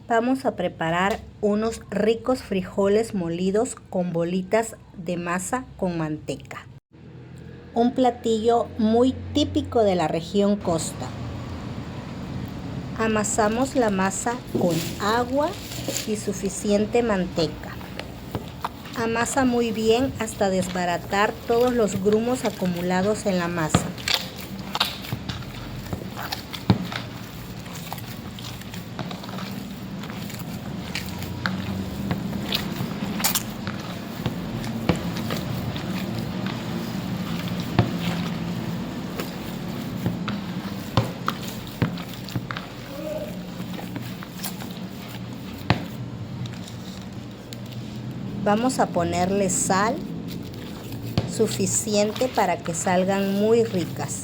Vamos a preparar unos ricos frijoles molidos con bolitas de masa con manteca. Un platillo muy típico de la región costa. Amasamos la masa con agua y suficiente manteca. Amasa muy bien hasta desbaratar todos los grumos acumulados en la masa. Vamos a ponerle sal suficiente para que salgan muy ricas.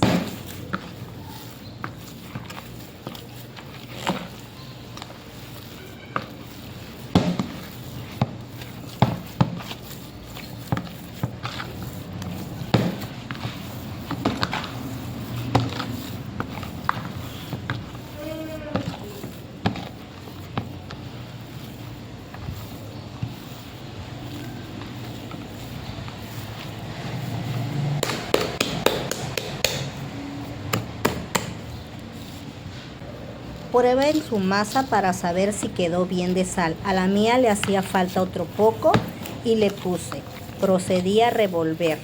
Prueben su masa para saber si quedó bien de sal. A la mía le hacía falta otro poco y le puse. Procedí a revolver.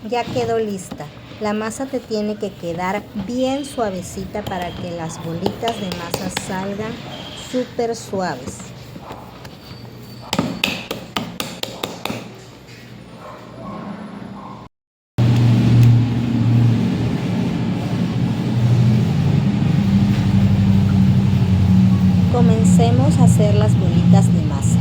Ya quedó lista. La masa te tiene que quedar bien suavecita para que las bolitas de masa salgan súper suaves. Comencemos a hacer las bolitas de masa.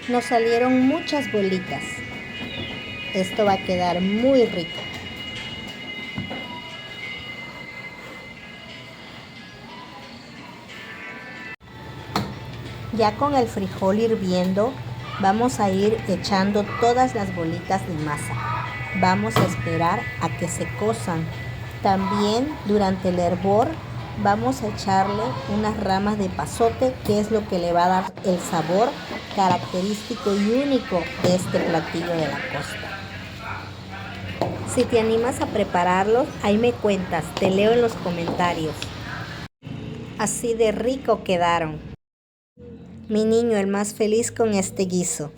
Nos salieron muchas bolitas. Esto va a quedar muy rico. Ya con el frijol hirviendo, vamos a ir echando todas las bolitas de masa. Vamos a esperar a que se cosan. También durante el hervor vamos a echarle unas ramas de epazote, que es lo que le va a dar el sabor característico y único de este platillo de la costa. Si te animas a prepararlos, ahí me cuentas, te leo en los comentarios. Así de rico quedaron. Mi niño el más feliz con este guiso.